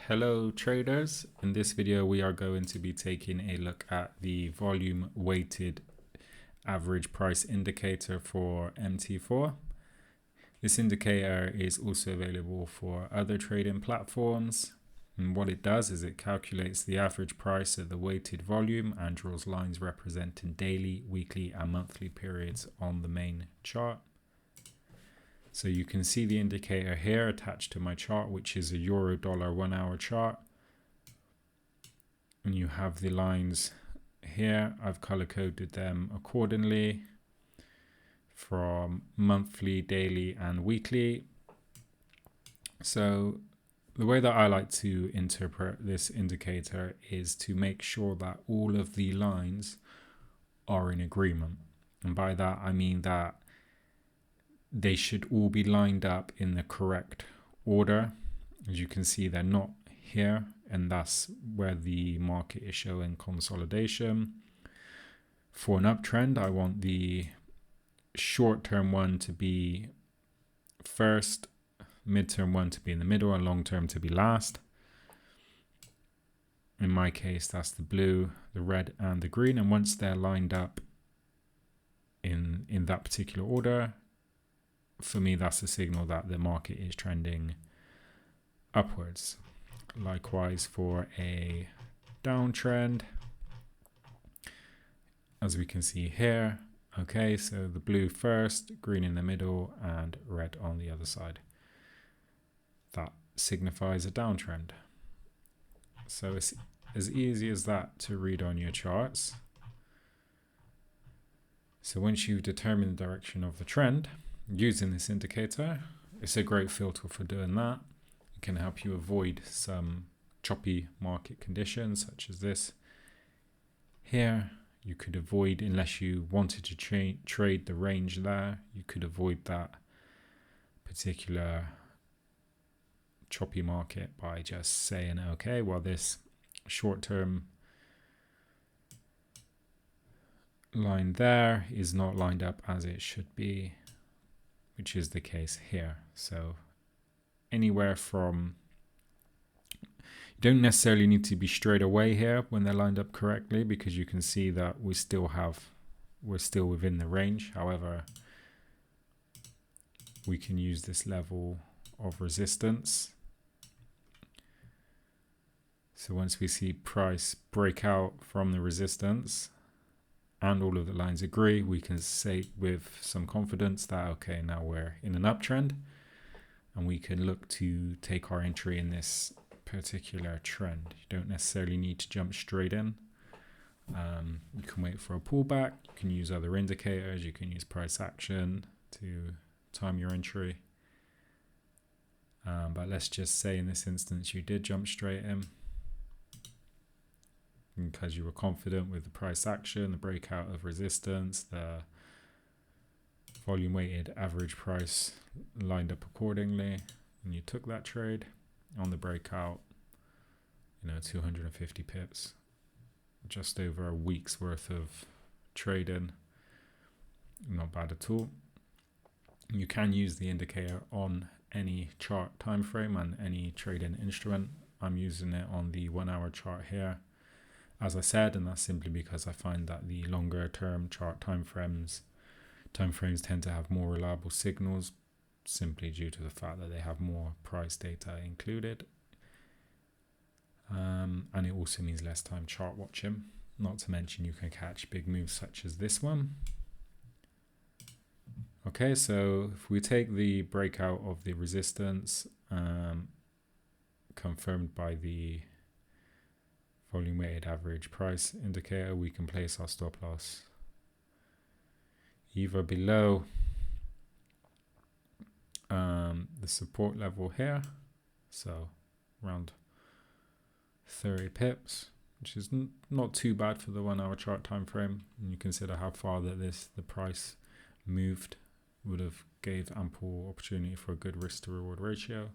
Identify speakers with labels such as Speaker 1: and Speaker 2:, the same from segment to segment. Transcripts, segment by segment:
Speaker 1: Hello traders, in this video we are going to be taking a look at the volume weighted average price indicator for MT4. This indicator is also available for other trading platforms, and what it does is it calculates the average price of the weighted volume and draws lines representing daily, weekly and monthly periods on the main chart. So you can see the indicator here attached to my chart, which is a euro dollar 1 hour chart. And you have the lines here. I've color coded them accordingly from monthly, daily and weekly. So the way that I like to interpret this indicator is to make sure that all of the lines are in agreement. And by that, I mean that they should all be lined up in the correct order. As you can see, they're not here, and that's where the market is showing consolidation. For an uptrend, I want the short-term one to be first, mid-term one to be in the middle, and long-term to be last. In my case, that's the blue, the red, and the green. And once they're lined up in that particular order, for me, that's a signal that the market is trending upwards. Likewise for a downtrend, as we can see here. Okay, so the blue first, green in the middle, and red on the other side. That signifies a downtrend. So it's as easy as that to read on your charts. So once you've determined the direction of the trend, using this indicator, it's a great filter for doing that. It can help you avoid some choppy market conditions such as this. Here, you could avoid, unless you wanted to trade the range there, you could avoid that particular choppy market by just saying, okay, well, this short-term line there is not lined up as it should be, which is the case here. So anywhere from, you don't necessarily need to be straight away here when they're lined up correctly, because you can see that we're still within the range. However, we can use this level of resistance. So once we see price break out from the resistance and all of the lines agree, we can say with some confidence that, okay, now we're in an uptrend and we can look to take our entry in this particular trend. You don't necessarily need to jump straight in. You can wait for a pullback. You can use other indicators. You can use price action to time your entry. But let's just say in this instance, you did jump straight in because you were confident with the price action, the breakout of resistance, the volume weighted average price lined up accordingly, and you took that trade on the breakout, 250 pips, just over a week's worth of trading. Not bad at all. You can use the indicator on any chart time frame and any trading instrument. I'm using it on the 1 hour chart here, as I said, and that's simply because I find that the longer term chart timeframes tend to have more reliable signals, simply due to the fact that they have more price data included. And it also means less time chart watching, not to mention you can catch big moves such as this one. Okay, so if we take the breakout of the resistance confirmed by the volume weighted average price indicator, we can place our stop loss either below the support level here, so around 30 pips, which is not too bad for the 1 hour chart time frame. And you consider how far that the price moved, would have gave ample opportunity for a good risk to reward ratio.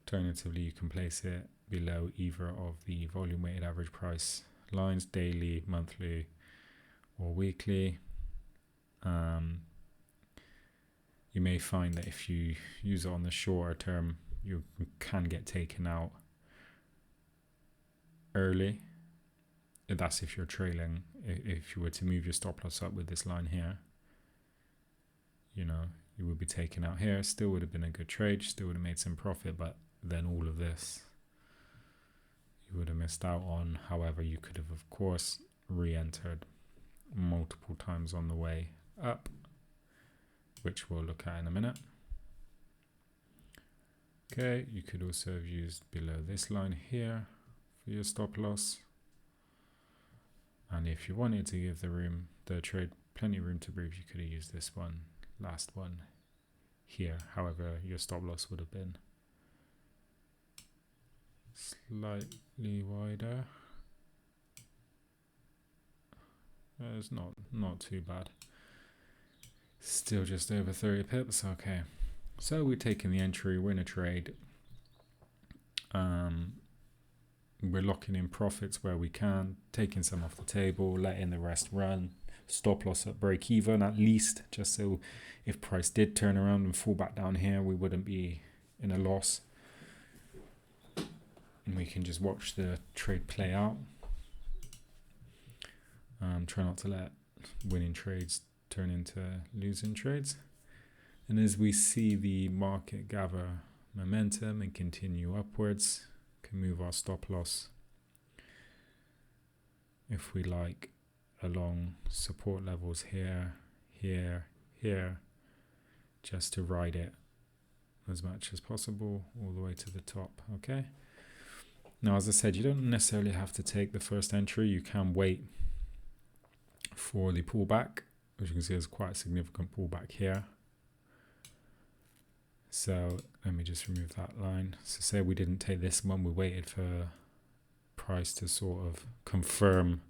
Speaker 1: Alternatively, you can place it below either of the volume weighted average price lines, daily, monthly or weekly. You may find that if you use it on the shorter term, you can get taken out early. That's if you're trailing. If you were to move your stop loss up with this line here, you know, you would be taken out here. Still would have been a good trade, still would have made some profit, but then all of this you would have missed out on. However, you could have, of course, re-entered multiple times on the way up, which we'll look at in a minute. Okay, you could also have used below this line here for your stop loss. And if you wanted to give the trade plenty of room to breathe, you could have used this one, last one here. However, your stop loss would have been slightly wider. It's not too bad. Still just over 30 pips. Okay, so we're taking the entry, win a trade. We're locking in profits where we can, taking some off the table, letting the rest run. Stop loss at break even at least, just so if price did turn around and fall back down here, we wouldn't be in a loss. And we can just watch the trade play out. Try not to let winning trades turn into losing trades. And as we see the market gather momentum and continue upwards, can move our stop loss, if we like, along support levels here, just to ride it as much as possible all the way to the top. Okay, now as I said, you don't necessarily have to take the first entry. You can wait for the pullback, which you can see is quite a significant pullback here. So let me just remove that line. So say we didn't take this one, we waited for price to sort of confirm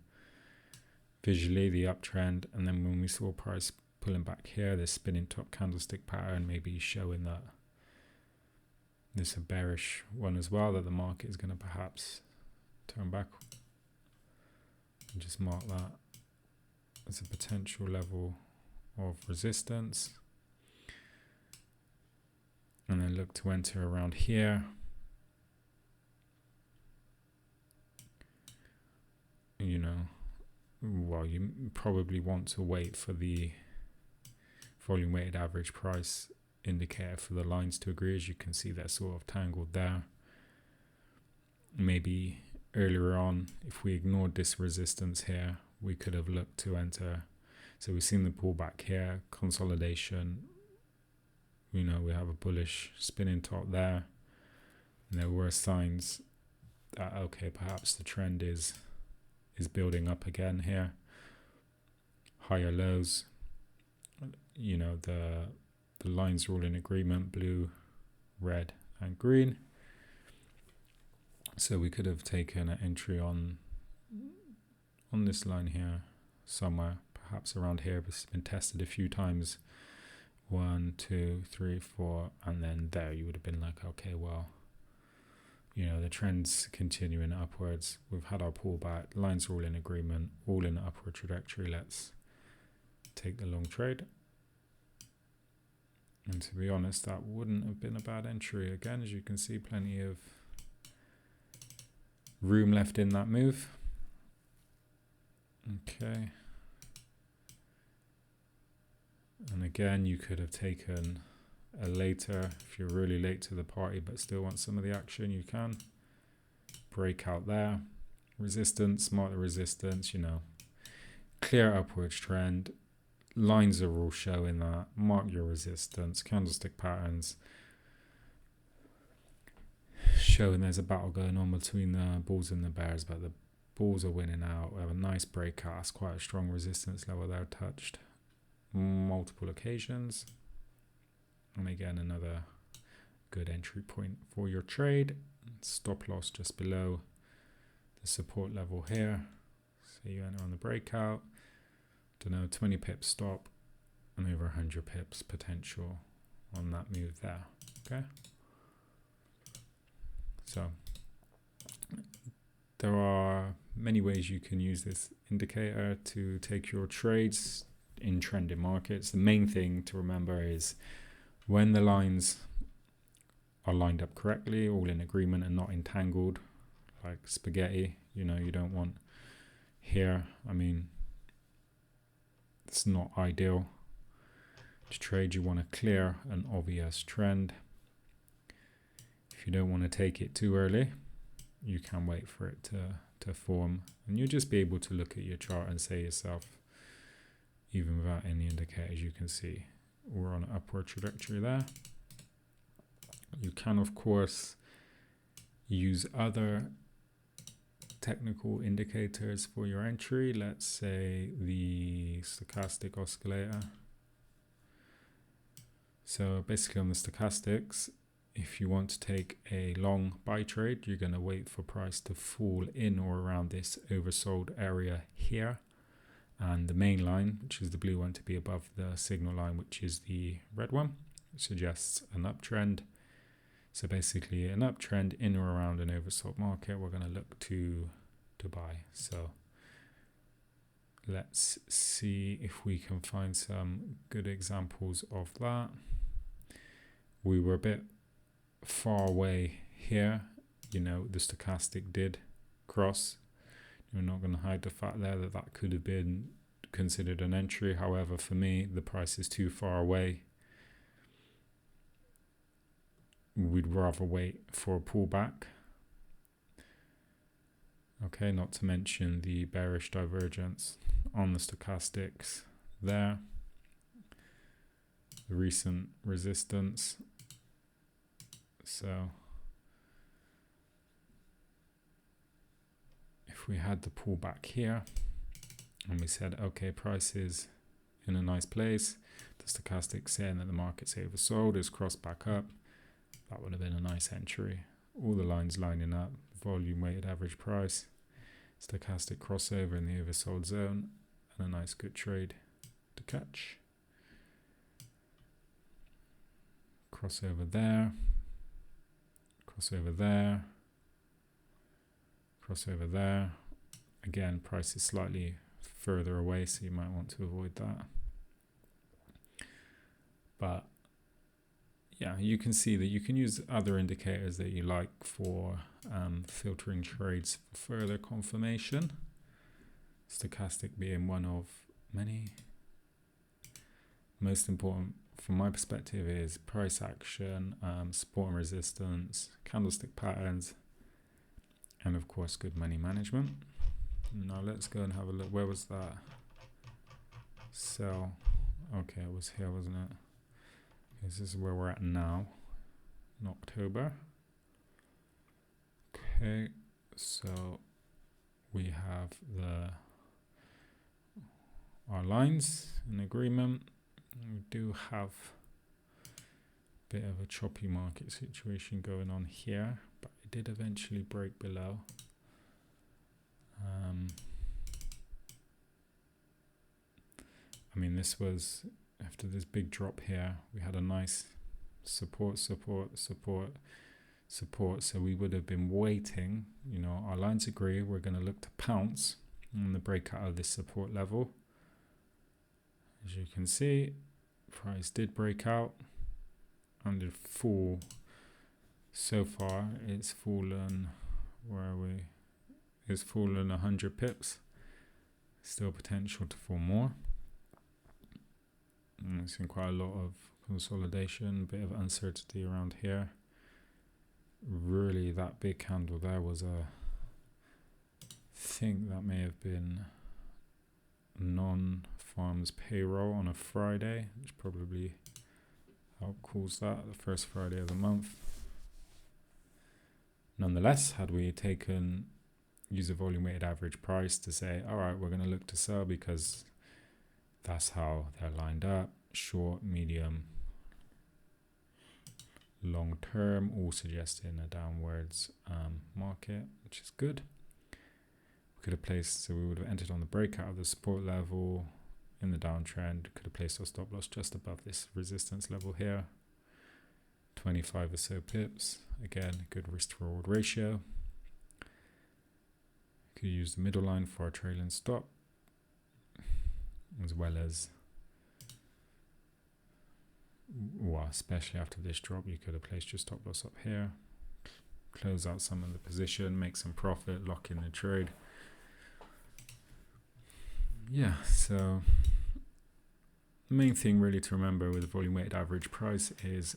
Speaker 1: visually the uptrend, and then when we saw price pulling back here, this spinning top candlestick pattern maybe showing that this is a bearish one as well, that the market is going to perhaps turn back, and just mark that as a potential level of resistance. And then look to enter around here. You know, well, you probably want to wait for the volume weighted average price indicator for the lines to agree. As you can see, they're sort of tangled there. Maybe earlier on, if we ignored this resistance here, we could have looked to enter. So we've seen the pullback here, consolidation. You know, we have a bullish spinning top there, and there were signs that, okay, perhaps the trend is building up again here. Higher lows, you know, the lines are all in agreement, blue, red, and green. So we could have taken an entry on this line here somewhere, perhaps around here, but it's been tested a few times. 1, 2, 3, 4, and then there you would have been like, okay, well, you know, the trend's continuing upwards. We've had our pullback, lines are all in agreement, all in an upward trajectory. Let's take the long trade. And to be honest, that wouldn't have been a bad entry. Again, as you can see, plenty of room left in that move. Okay. And again, you could have taken a later, if you're really late to the party but still want some of the action, you can. Break out there. Resistance, mark the resistance, you know. Clear upwards trend. Lines are all showing that. Mark your resistance. Candlestick patterns showing there's a battle going on between the bulls and the bears, but the bulls are winning out. We have a nice breakout. It's quite a strong resistance level there touched multiple occasions. And again, another good entry point for your trade. Stop loss just below the support level here. So you enter on the breakout. Don't know, 20 pips stop and over 100 pips potential on that move there. Okay. So there are many ways you can use this indicator to take your trades in trending markets. The main thing to remember is when the lines are lined up correctly, all in agreement and not entangled, like spaghetti. You know, you don't want here. I mean, it's not ideal to trade. You want to clear an obvious trend. If you don't want to take it too early, you can wait for it to form, and you'll just be able to look at your chart and say yourself, even without any indicators, you can see we're on an upward trajectory there. You can, of course, use other technical indicators for your entry. Let's say the stochastic oscillator. So basically on the stochastics, if you want to take a long buy trade, you're going to wait for price to fall in or around this oversold area here, and the main line, which is the blue one, to be above the signal line, which is the red one, which suggests an uptrend. So basically an uptrend in or around an oversold market, we're going to look to buy. So let's see if we can find some good examples of that. We were a bit far away here, you know, the stochastic did cross. We're not going to hide the fact there that that could have been considered an entry. However, for me, the price is too far away. We'd rather wait for a pullback. Okay, not to mention the bearish divergence on the stochastics there. The recent resistance. So if we had the pullback here and we said, okay, price is in a nice place, the stochastic saying that the market's oversold, is crossed back up, that would have been a nice entry. All the lines lining up, volume weighted average price, stochastic crossover in the oversold zone, and a nice good trade to catch. Crossover there, crossover there, crossover there. Again, price is slightly further away, so you might want to avoid that. But yeah, you can see that you can use other indicators that you like for filtering trades for further confirmation. Stochastic being one of many. Most important from my perspective is price action, support and resistance, candlestick patterns, and of course good money management. Now let's go and have a look. Where was that? Sell. Okay, it was here, wasn't it? This is where we're at now, in October. Okay, so we have our lines in agreement. We do have a bit of a choppy market situation going on here, but it did eventually break below. I mean, this was after this big drop here, we had a nice support, so we would have been waiting, you know, our lines agree, we're going to look to pounce on the breakout of this support level. As you can see, price did break out and did fall. So far it's fallen, where are we? It's fallen 100 pips. Still potential to fall more. And it's in quite a lot of consolidation, bit of uncertainty around here. Really, that big candle there was I think that may have been non-farms payroll on a Friday, which probably helped cause that, the first Friday of the month. Nonetheless, had we taken user volume weighted average price to say, all right, we're going to look to sell because that's how they're lined up, short, medium, long term, all suggesting a downwards market, which is good. We could have placed, so we would have entered on the breakout of the support level in the downtrend, could have placed our stop loss just above this resistance level here, 25 or so pips. Again, good risk to reward ratio. Could use the middle line for our trailing stop, as well as, well, especially after this drop, you could have placed your stop loss up here, close out some of the position, make some profit, lock in the trade. Yeah, so the main thing really to remember with volume weighted average price is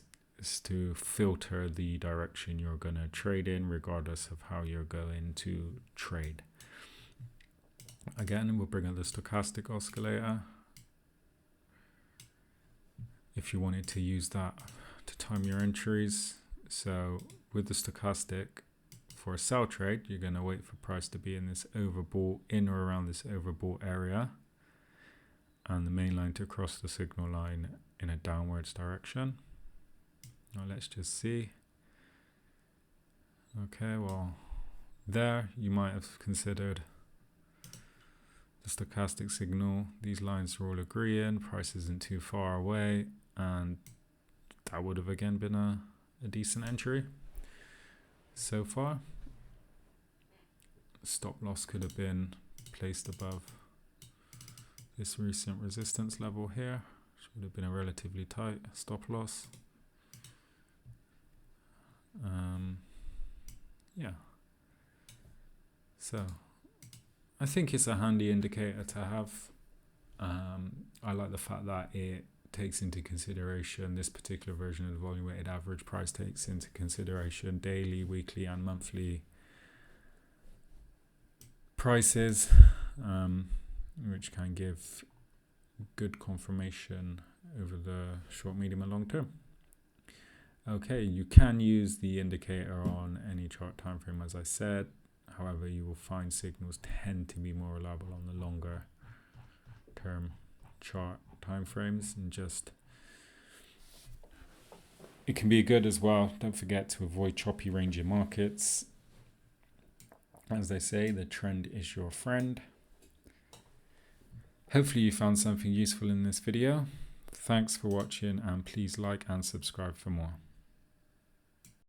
Speaker 1: to filter the direction you're going to trade in, regardless of how you're going to trade. Again, we'll bring up the stochastic oscillator. If you wanted to use that to time your entries. So with the stochastic, for a sell trade, you're going to wait for price to be in this overbought, in or around this overbought area, and the main line to cross the signal line in a downwards direction. Now let's just see. Okay, well, there you might have considered the stochastic signal. These lines are all agreeing, price isn't too far away, and that would have again been a decent entry so far. Stop loss could have been placed above this recent resistance level here, which would have been a relatively tight stop loss. Yeah, so I think it's a handy indicator to have. I like the fact that it takes into consideration, this particular version of the volume weighted average price takes into consideration daily, weekly and monthly prices, which can give good confirmation over the short, medium and long term. Okay, you can use the indicator on any chart time frame, as I said. However, you will find signals tend to be more reliable on the longer term chart time frames, and just it can be good as well. Don't forget to avoid choppy ranging markets. As they say, the trend is your friend. Hopefully you found something useful in this video. Thanks for watching, and please like and subscribe for more.